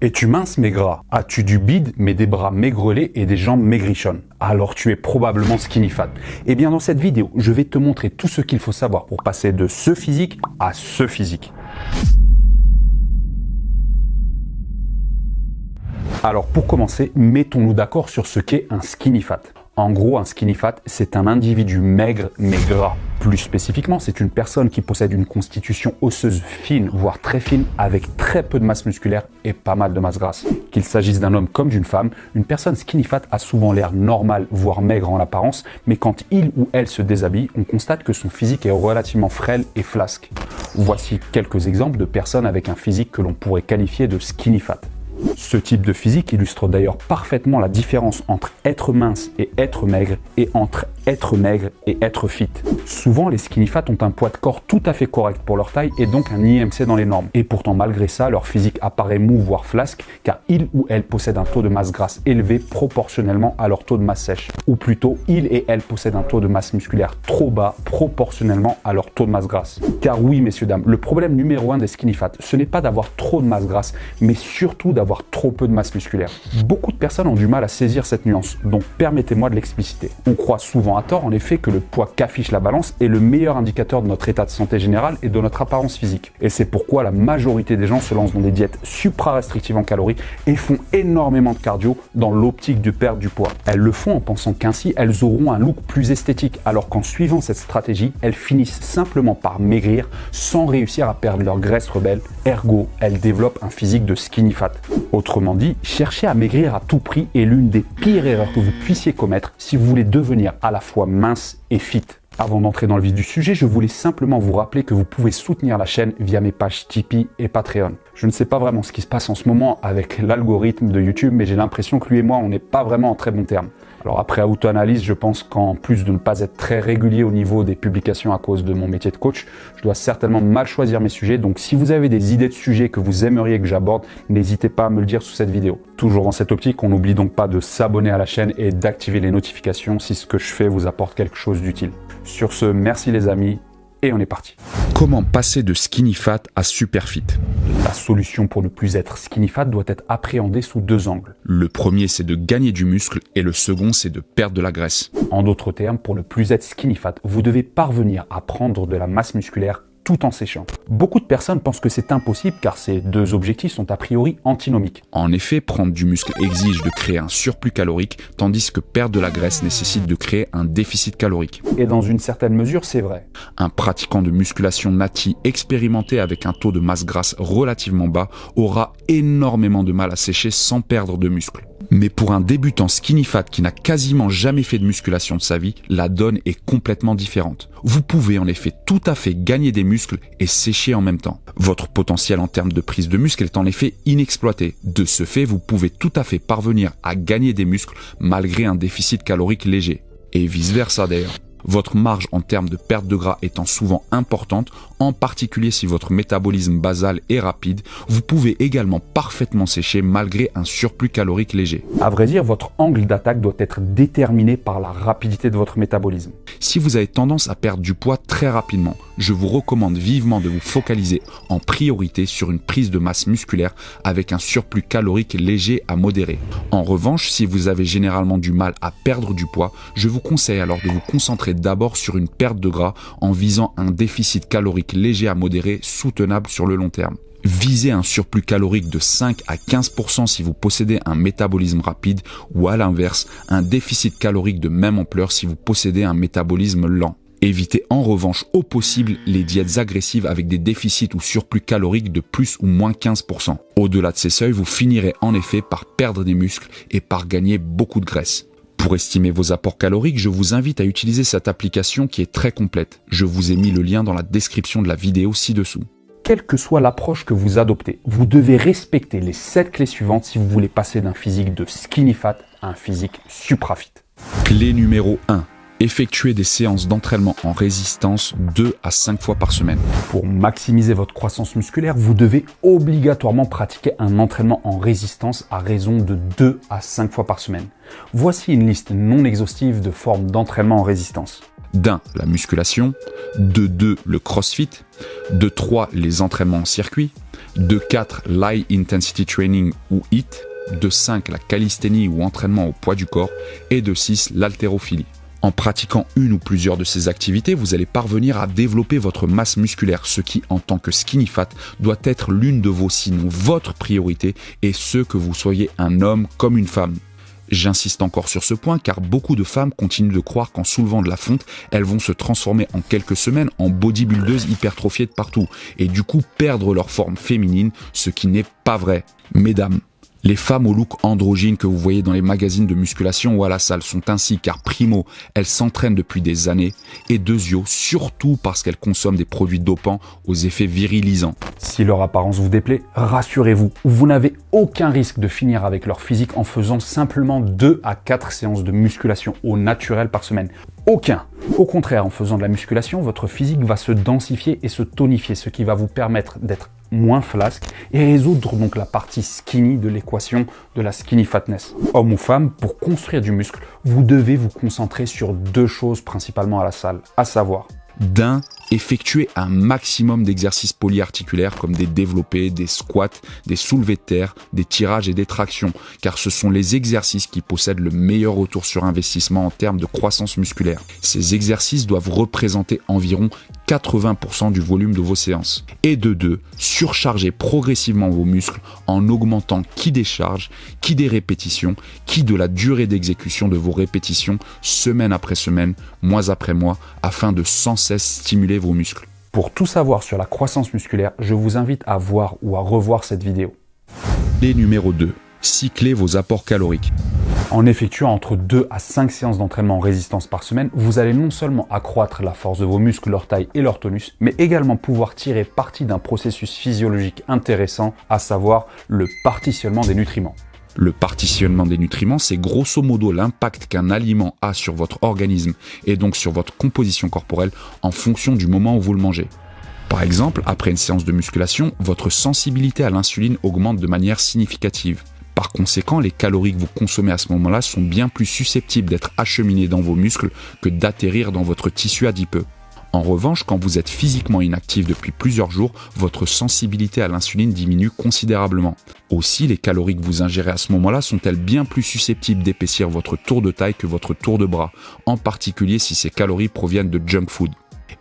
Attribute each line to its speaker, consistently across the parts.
Speaker 1: Es-tu mince mais gras? As-tu du bide mais des bras maigrelet et des jambes maigrichonnes? Alors tu es probablement skinny fat. Et bien dans cette vidéo, je vais te montrer tout ce qu'il faut savoir pour passer de ce physique à ce physique. Alors pour commencer, mettons-nous d'accord sur ce qu'est un skinny fat. En gros, un skinny fat, c'est un individu maigre mais gras. Plus spécifiquement, c'est une personne qui possède une constitution osseuse fine, voire très fine, avec très peu de masse musculaire et pas mal de masse grasse. Qu'il s'agisse d'un homme comme d'une femme, une personne skinny fat a souvent l'air normal, voire maigre en apparence, mais quand il ou elle se déshabille, on constate que son physique est relativement frêle et flasque. Voici quelques exemples de personnes avec un physique que l'on pourrait qualifier de skinny fat. Ce type de physique illustre d'ailleurs parfaitement la différence entre être mince et être maigre et entre être maigre et être fit. Souvent, les skinny fat ont un poids de corps tout à fait correct pour leur taille et donc un IMC dans les normes. Et pourtant, malgré ça, leur physique apparaît mou voire flasque car ils ou elles possèdent un taux de masse grasse élevé proportionnellement à leur taux de masse sèche. Ou plutôt, ils et elles possèdent un taux de masse musculaire trop bas proportionnellement à leur taux de masse grasse. Car oui, messieurs, dames, le problème numéro 1 des skinny fat, ce n'est pas d'avoir trop de masse grasse, mais surtout d'avoir trop peu de masse musculaire. Beaucoup de personnes ont du mal à saisir cette nuance, donc permettez-moi de l'expliciter. On croit souvent à tort en effet que le poids qu'affiche la balance est le meilleur indicateur de notre état de santé général et de notre apparence physique. Et c'est pourquoi la majorité des gens se lancent dans des diètes supra-restrictives en calories et font énormément de cardio dans l'optique de perdre du poids. Elles le font en pensant qu'ainsi elles auront un look plus esthétique, alors qu'en suivant cette stratégie, elles finissent simplement par maigrir sans réussir à perdre leur graisse rebelle, ergo, elles développent un physique de skinny fat. Autrement dit, chercher à maigrir à tout prix est l'une des pires erreurs que vous puissiez commettre si vous voulez devenir à la fois mince et fit. Avant d'entrer dans le vif du sujet, je voulais simplement vous rappeler que vous pouvez soutenir la chaîne via mes pages Tipeee et Patreon. Je ne sais pas vraiment ce qui se passe en ce moment avec l'algorithme de YouTube, mais j'ai l'impression que lui et moi, on n'est pas vraiment en très bons termes. Alors après auto-analyse, je pense qu'en plus de ne pas être très régulier au niveau des publications à cause de mon métier de coach, je dois certainement mal choisir mes sujets. Donc si vous avez des idées de sujets que vous aimeriez que j'aborde, n'hésitez pas à me le dire sous cette vidéo. Toujours dans cette optique, on n'oublie donc pas de s'abonner à la chaîne et d'activer les notifications si ce que je fais vous apporte quelque chose d'utile. Sur ce, merci les amis. Et on est parti.
Speaker 2: Comment passer de skinny fat à super fit?
Speaker 1: La solution pour ne plus être skinny fat doit être appréhendée sous deux angles.
Speaker 2: Le premier, c'est de gagner du muscle et le second, c'est de perdre de la graisse.
Speaker 1: En d'autres termes, pour ne plus être skinny fat, vous devez parvenir à prendre de la masse musculaire tout en séchant. Beaucoup de personnes pensent que c'est impossible car ces deux objectifs sont a priori antinomiques.
Speaker 2: En effet, prendre du muscle exige de créer un surplus calorique, tandis que perdre de la graisse nécessite de créer un déficit calorique.
Speaker 1: Et dans une certaine mesure, c'est vrai.
Speaker 2: Un pratiquant de musculation nati expérimenté avec un taux de masse grasse relativement bas aura énormément de mal à sécher sans perdre de muscle. Mais pour un débutant skinny fat qui n'a quasiment jamais fait de musculation de sa vie, la donne est complètement différente. Vous pouvez en effet tout à fait gagner des muscles et sécher en même temps. Votre potentiel en termes de prise de muscle est en effet inexploité. De ce fait, vous pouvez tout à fait parvenir à gagner des muscles malgré un déficit calorique léger. Et vice versa d'ailleurs. Votre marge en termes de perte de gras étant souvent importante, en particulier si votre métabolisme basal est rapide, vous pouvez également parfaitement sécher malgré un surplus calorique léger.
Speaker 1: À vrai dire, votre angle d'attaque doit être déterminé par la rapidité de votre métabolisme.
Speaker 2: Si vous avez tendance à perdre du poids très rapidement, je vous recommande vivement de vous focaliser en priorité sur une prise de masse musculaire avec un surplus calorique léger à modéré. En revanche, si vous avez généralement du mal à perdre du poids, je vous conseille alors de vous concentrer d'abord sur une perte de gras en visant un déficit calorique léger à modéré soutenable sur le long terme. Visez un surplus calorique de 5 à 15% si vous possédez un métabolisme rapide ou à l'inverse, un déficit calorique de même ampleur si vous possédez un métabolisme lent. Évitez en revanche au possible les diètes agressives avec des déficits ou surplus caloriques de plus ou moins 15%. Au-delà de ces seuils, vous finirez en effet par perdre des muscles et par gagner beaucoup de graisse. Pour estimer vos apports caloriques, je vous invite à utiliser cette application qui est très complète. Je vous ai mis le lien dans la description de la vidéo ci-dessous.
Speaker 1: Quelle que soit l'approche que vous adoptez, vous devez respecter les 7 clés suivantes si vous voulez passer d'un physique de skinny fat à un physique supra fit.
Speaker 2: Clé numéro 1. Effectuez des séances d'entraînement en résistance 2 à 5 fois par semaine.
Speaker 1: Pour maximiser votre croissance musculaire, vous devez obligatoirement pratiquer un entraînement en résistance à raison de 2 à 5 fois par semaine. Voici une liste non exhaustive de formes d'entraînement en résistance.
Speaker 2: d'1. La musculation, de 2. Le crossfit, de 3. Les entraînements en circuit, de 4. l'high intensity training ou HIIT, de 5. La calisthénie ou entraînement au poids du corps et de 6. l'haltérophilie. En pratiquant une ou plusieurs de ces activités, vous allez parvenir à développer votre masse musculaire, ce qui, en tant que skinny fat, doit être l'une de vos, sinon votre priorité, et ce que vous soyez un homme comme une femme. J'insiste encore sur ce point car beaucoup de femmes continuent de croire qu'en soulevant de la fonte, elles vont se transformer en quelques semaines en bodybuildeuses hypertrophiées de partout et du coup perdre leur forme féminine, ce qui n'est pas vrai. Mesdames, les femmes au look androgyne que vous voyez dans les magazines de musculation ou à la salle sont ainsi car primo, elles s'entraînent depuis des années et deuxio, surtout parce qu'elles consomment des produits dopants aux effets virilisants.
Speaker 1: Si leur apparence vous déplaît, rassurez-vous, vous n'avez aucun risque de finir avec leur physique en faisant simplement 2 à 4 séances de musculation au naturel par semaine. Aucun. Au contraire, en faisant de la musculation, votre physique va se densifier et se tonifier, ce qui va vous permettre d'être moins flasque et résoudre donc la partie skinny de l'équation de la skinny fatness. Homme ou femme, pour construire du muscle, vous devez vous concentrer sur 2 choses principalement à la salle, à savoir
Speaker 2: d'1. Effectuer un maximum d'exercices polyarticulaires comme des développés, des squats, des soulevés de terre, des tirages et des tractions, car ce sont les exercices qui possèdent le meilleur retour sur investissement en termes de croissance musculaire. Ces exercices doivent représenter environ 80% du volume de vos séances. Et de 2, surcharger progressivement vos muscles en augmentant qui des charges, qui des répétitions, qui de la durée d'exécution de vos répétitions semaine après semaine, mois après mois, afin de sans cesse stimuler vos muscles.
Speaker 1: Pour tout savoir sur la croissance musculaire, je vous invite à voir ou à revoir cette vidéo.
Speaker 2: Et numéro 2, cycler vos apports caloriques.
Speaker 1: En effectuant entre 2 à 5 séances d'entraînement en résistance par semaine, vous allez non seulement accroître la force de vos muscles, leur taille et leur tonus, mais également pouvoir tirer parti d'un processus physiologique intéressant, à savoir le partitionnement des nutriments.
Speaker 2: Le partitionnement des nutriments, c'est grosso modo l'impact qu'un aliment a sur votre organisme et donc sur votre composition corporelle en fonction du moment où vous le mangez. Par exemple, après une séance de musculation, votre sensibilité à l'insuline augmente de manière significative. Par conséquent, les calories que vous consommez à ce moment-là sont bien plus susceptibles d'être acheminées dans vos muscles que d'atterrir dans votre tissu adipeux. En revanche, quand vous êtes physiquement inactif depuis plusieurs jours, votre sensibilité à l'insuline diminue considérablement. Aussi, les calories que vous ingérez à ce moment-là sont-elles bien plus susceptibles d'épaissir votre tour de taille que votre tour de bras, en particulier si ces calories proviennent de junk food.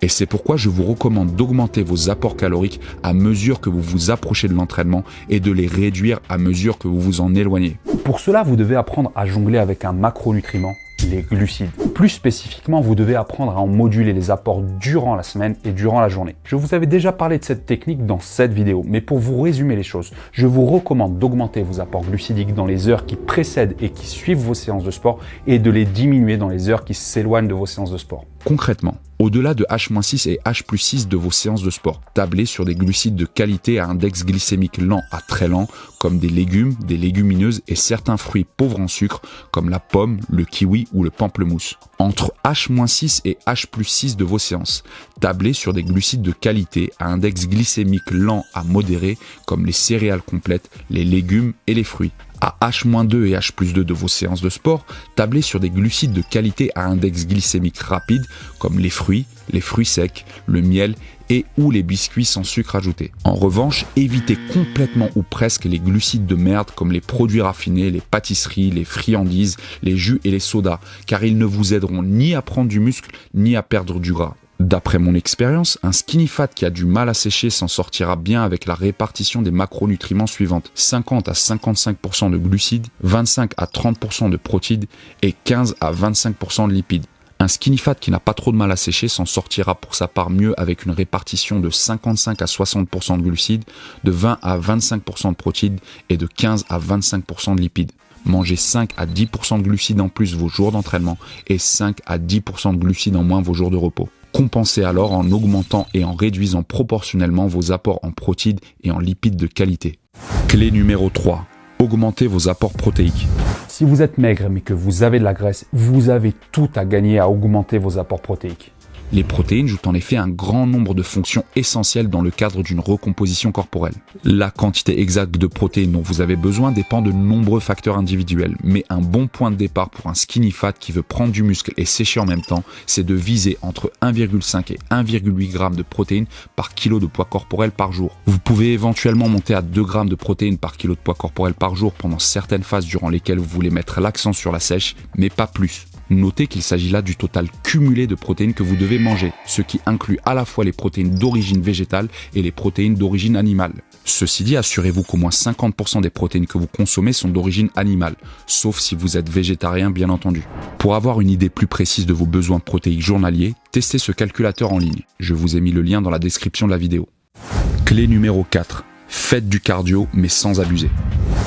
Speaker 2: Et c'est pourquoi je vous recommande d'augmenter vos apports caloriques à mesure que vous vous approchez de l'entraînement et de les réduire à mesure que vous vous en éloignez.
Speaker 1: Pour cela, vous devez apprendre à jongler avec un macronutriment, les glucides. Plus spécifiquement, vous devez apprendre à en moduler les apports durant la semaine et durant la journée. Je vous avais déjà parlé de cette technique dans cette vidéo, mais pour vous résumer les choses, je vous recommande d'augmenter vos apports glucidiques dans les heures qui précèdent et qui suivent vos séances de sport et de les diminuer dans les heures qui s'éloignent de vos séances de sport.
Speaker 2: Concrètement, au-delà de H-6 et H+6 de vos séances de sport, tablez sur des glucides de qualité à index glycémique lent à très lent, comme des légumes, des légumineuses et certains fruits pauvres en sucre, comme la pomme, le kiwi ou le pamplemousse. Entre H-6 et H+6 de vos séances, tablez sur des glucides de qualité à index glycémique lent à modéré, comme les céréales complètes, les légumes et les fruits. À H-2 et H+2 de vos séances de sport, tablez sur des glucides de qualité à index glycémique rapide comme les fruits secs, le miel et ou les biscuits sans sucre ajouté. En revanche, évitez complètement ou presque les glucides de merde comme les produits raffinés, les pâtisseries, les friandises, les jus et les sodas, car ils ne vous aideront ni à prendre du muscle ni à perdre du gras. D'après mon expérience, un skinny fat qui a du mal à sécher s'en sortira bien avec la répartition des macronutriments suivantes: 50 à 55% de glucides, 25 à 30% de protides et 15 à 25% de lipides. Un skinny fat qui n'a pas trop de mal à sécher s'en sortira pour sa part mieux avec une répartition de 55 à 60% de glucides, de 20 à 25% de protides et de 15 à 25% de lipides. Mangez 5 à 10% de glucides en plus vos jours d'entraînement et 5 à 10% de glucides en moins vos jours de repos. Compensez alors en augmentant et en réduisant proportionnellement vos apports en protides et en lipides de qualité. Clé numéro 3. Augmentez vos apports protéiques.
Speaker 1: Si vous êtes maigre mais que vous avez de la graisse, vous avez tout à gagner à augmenter vos apports protéiques.
Speaker 2: Les protéines jouent en effet un grand nombre de fonctions essentielles dans le cadre d'une recomposition corporelle. La quantité exacte de protéines dont vous avez besoin dépend de nombreux facteurs individuels, mais un bon point de départ pour un skinny fat qui veut prendre du muscle et sécher en même temps, c'est de viser entre 1,5 et 1,8 g de protéines par kilo de poids corporel par jour. Vous pouvez éventuellement monter à 2 g de protéines par kilo de poids corporel par jour pendant certaines phases durant lesquelles vous voulez mettre l'accent sur la sèche, mais pas plus. Notez qu'il s'agit là du total cumulé de protéines que vous devez manger, ce qui inclut à la fois les protéines d'origine végétale et les protéines d'origine animale. Ceci dit, assurez-vous qu'au moins 50% des protéines que vous consommez sont d'origine animale, sauf si vous êtes végétarien bien entendu. Pour avoir une idée plus précise de vos besoins protéiques journaliers, testez ce calculateur en ligne. Je vous ai mis le lien dans la description de la vidéo. Clé numéro 4. Faites du cardio mais sans abuser.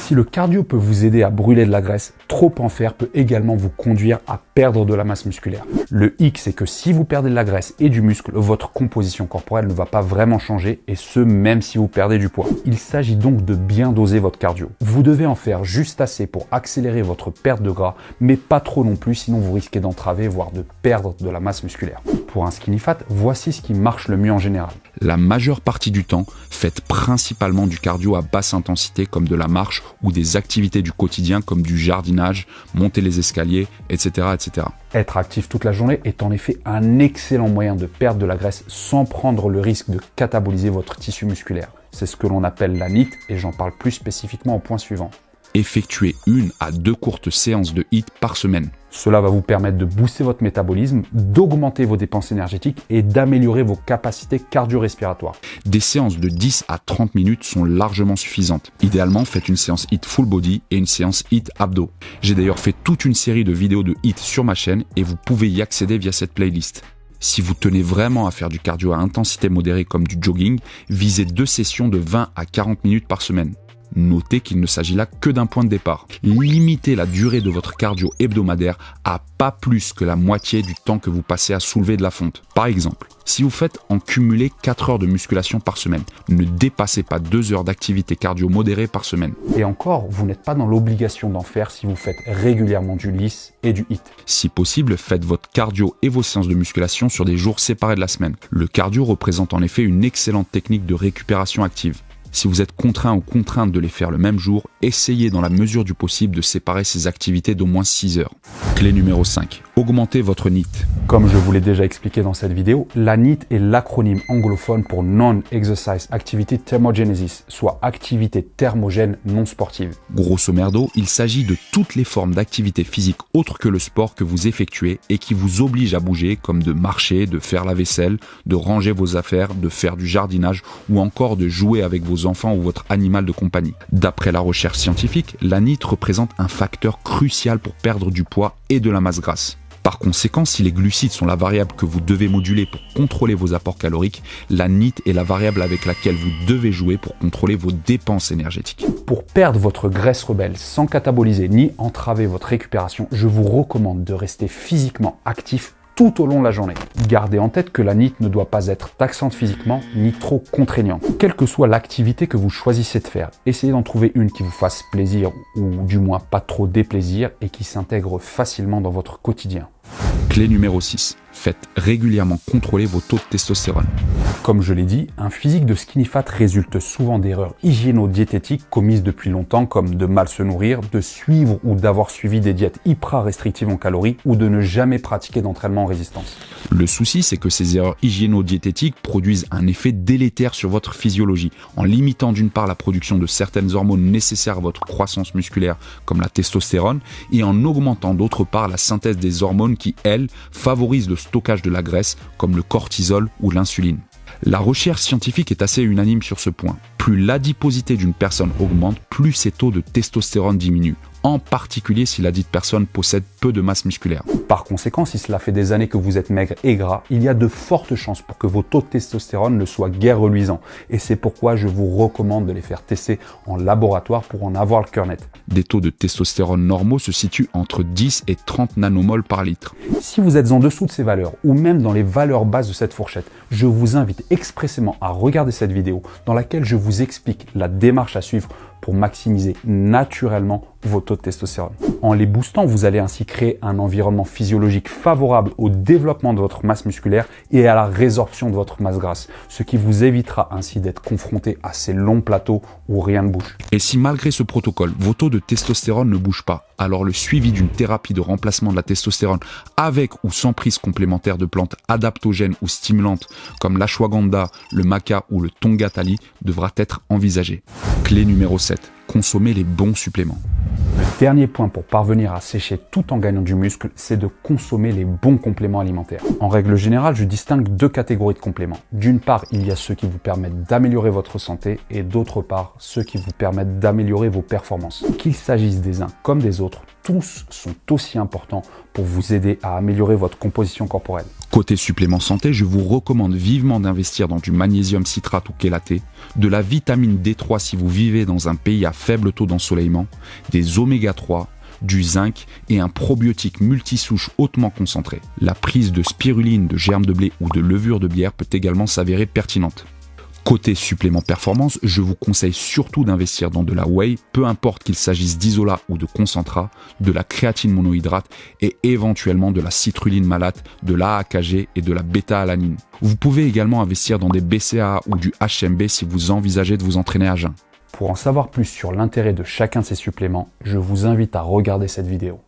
Speaker 1: Si le cardio peut vous aider à brûler de la graisse, trop en faire peut également vous conduire à perdre de la masse musculaire. Le hic, c'est que si vous perdez de la graisse et du muscle, votre composition corporelle ne va pas vraiment changer, et ce même si vous perdez du poids. Il s'agit donc de bien doser votre cardio. Vous devez en faire juste assez pour accélérer votre perte de gras, mais pas trop non plus, sinon vous risquez d'entraver, voire de perdre de la masse musculaire. Pour un skinny fat, voici ce qui marche le mieux en général.
Speaker 2: La majeure partie du temps, faites principalement du cardio à basse intensité comme de la marche ou des activités du quotidien comme du jardinage, monter les escaliers, etc., etc.
Speaker 1: Être actif toute la journée est en effet un excellent moyen de perdre de la graisse sans prendre le risque de cataboliser votre tissu musculaire. C'est ce que l'on appelle la NEAT et j'en parle plus spécifiquement au point suivant.
Speaker 2: Effectuez 1 à 2 courtes séances de HIIT par semaine.
Speaker 1: Cela va vous permettre de booster votre métabolisme, d'augmenter vos dépenses énergétiques et d'améliorer vos capacités cardio-respiratoires.
Speaker 2: Des séances de 10 à 30 minutes sont largement suffisantes. Idéalement, faites une séance HIIT full body et une séance HIIT abdos. J'ai d'ailleurs fait toute une série de vidéos de HIIT sur ma chaîne et vous pouvez y accéder via cette playlist. Si vous tenez vraiment à faire du cardio à intensité modérée comme du jogging, visez 2 sessions de 20 à 40 minutes par semaine. Notez qu'il ne s'agit là que d'un point de départ. Limitez la durée de votre cardio hebdomadaire à pas plus que la moitié du temps que vous passez à soulever de la fonte. Par exemple, si vous faites en cumulé 4 heures de musculation par semaine, ne dépassez pas 2 heures d'activité cardio modérée par semaine.
Speaker 1: Et encore, vous n'êtes pas dans l'obligation d'en faire si vous faites régulièrement du LISS et du HIIT.
Speaker 2: Si possible, faites votre cardio et vos séances de musculation sur des jours séparés de la semaine. Le cardio représente en effet une excellente technique de récupération active. Si vous êtes contraint ou contrainte de les faire le même jour, essayez dans la mesure du possible de séparer ces activités d'au moins 6 heures. Clé numéro 5. Augmentez votre NEAT.
Speaker 1: Comme je vous l'ai déjà expliqué dans cette vidéo, la NEAT est l'acronyme anglophone pour Non-Exercise Activity Thermogenesis, soit activité thermogène non sportive.
Speaker 2: Grosso merdo, il s'agit de toutes les formes d'activité physique autres que le sport que vous effectuez et qui vous obligent à bouger, comme de marcher, de faire la vaisselle, de ranger vos affaires, de faire du jardinage ou encore de jouer avec vos enfants ou votre animal de compagnie. D'après la recherche scientifique, la NEAT représente un facteur crucial pour perdre du poids et de la masse grasse. Par conséquent, si les glucides sont la variable que vous devez moduler pour contrôler vos apports caloriques, la NEAT est la variable avec laquelle vous devez jouer pour contrôler vos dépenses énergétiques.
Speaker 1: Pour perdre votre graisse rebelle sans cataboliser ni entraver votre récupération, je vous recommande de rester physiquement actif tout au long de la journée. Gardez en tête que la NEAT ne doit pas être taxante physiquement ni trop contraignante. Quelle que soit l'activité que vous choisissez de faire, essayez d'en trouver une qui vous fasse plaisir ou du moins pas trop déplaisir et qui s'intègre facilement dans votre quotidien.
Speaker 2: Clé numéro 6. Faites régulièrement contrôler vos taux de testostérone.
Speaker 1: Comme je l'ai dit, un physique de skinny fat résulte souvent d'erreurs hygiéno-diététiques commises depuis longtemps, comme de mal se nourrir, de suivre ou d'avoir suivi des diètes hyper restrictives en calories ou de ne jamais pratiquer d'entraînement en résistance.
Speaker 2: Le souci, c'est que ces erreurs hygiéno-diététiques produisent un effet délétère sur votre physiologie, en limitant d'une part la production de certaines hormones nécessaires à votre croissance musculaire, comme la testostérone, et en augmentant d'autre part la synthèse des hormones qui, elles, favorisent le stockage de la graisse, comme le cortisol ou l'insuline. La recherche scientifique est assez unanime sur ce point. Plus l'adiposité d'une personne augmente, plus ses taux de testostérone diminuent, en particulier si la dite personne possède peu de masse musculaire.
Speaker 1: Par conséquent, si cela fait des années que vous êtes maigre et gras, il y a de fortes chances pour que vos taux de testostérone ne soient guère reluisants. Et c'est pourquoi je vous recommande de les faire tester en laboratoire pour en avoir le cœur net.
Speaker 2: Des taux de testostérone normaux se situent entre 10 et 30 nanomoles par litre.
Speaker 1: Si vous êtes en dessous de ces valeurs, ou même dans les valeurs basses de cette fourchette, je vous invite expressément à regarder cette vidéo dans laquelle je vous explique la démarche à suivre pour pour maximiser naturellement vos taux de testostérone. En les boostant, vous allez ainsi créer un environnement physiologique favorable au développement de votre masse musculaire et à la résorption de votre masse grasse, ce qui vous évitera ainsi d'être confronté à ces longs plateaux où rien ne bouge.
Speaker 2: Et si malgré ce protocole, vos taux de testostérone ne bougent pas, alors le suivi d'une thérapie de remplacement de la testostérone avec ou sans prise complémentaire de plantes adaptogènes ou stimulantes comme l'ashwagandha, le maca ou le tonga-tali devra être envisagé. Clé numéro 7. Consommer les bons suppléments.
Speaker 1: Le dernier point pour parvenir à sécher tout en gagnant du muscle, c'est de consommer les bons compléments alimentaires. En règle générale, je distingue deux catégories de compléments. D'une part, il y a ceux qui vous permettent d'améliorer votre santé et d'autre part, ceux qui vous permettent d'améliorer vos performances. Qu'il s'agisse des uns comme des autres, tous sont aussi importants pour vous aider à améliorer votre composition corporelle.
Speaker 2: Côté supplément santé, je vous recommande vivement d'investir dans du magnésium citrate ou chélaté, de la vitamine D3 si vous vivez dans un pays à faible taux d'ensoleillement, des oméga 3, du zinc et un probiotique multisouche hautement concentré. La prise de spiruline, de germes de blé ou de levure de bière peut également s'avérer pertinente. Côté supplément performance, je vous conseille surtout d'investir dans de la whey, peu importe qu'il s'agisse d'isolat ou de concentrat, de la créatine monohydrate et éventuellement de la citrulline malate, de l'AAKG et de la bêta-alanine. Vous pouvez également investir dans des BCAA ou du HMB si vous envisagez de vous entraîner à jeun.
Speaker 1: Pour en savoir plus sur l'intérêt de chacun de ces suppléments, je vous invite à regarder cette vidéo.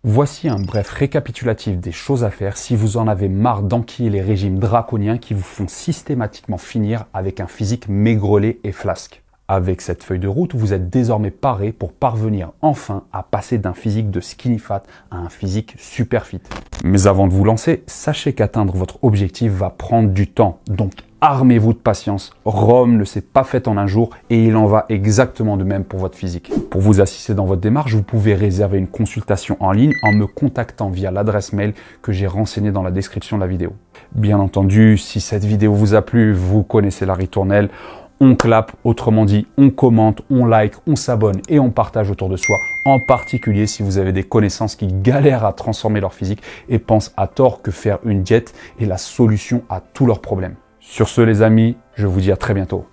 Speaker 1: Voici un bref récapitulatif des choses à faire si vous en avez marre d'enquiller les régimes draconiens qui vous font systématiquement finir avec un physique maigrelet et flasque. Avec cette feuille de route, vous êtes désormais paré pour parvenir enfin à passer d'un physique de skinny fat à un physique super fit. Mais avant de vous lancer, sachez qu'atteindre votre objectif va prendre du temps, donc armez-vous de patience. Rome ne s'est pas faite en un jour et il en va exactement de même pour votre physique. Pour vous assister dans votre démarche, vous pouvez réserver une consultation en ligne en me contactant via l'adresse mail que j'ai renseignée dans la description de la vidéo. Bien entendu, si cette vidéo vous a plu, vous connaissez la ritournelle. On clappe, autrement dit, on commente, on like, on s'abonne et on partage autour de soi, en particulier si vous avez des connaissances qui galèrent à transformer leur physique et pensent à tort que faire une diète est la solution à tous leurs problèmes. Sur ce les amis, je vous dis à très bientôt.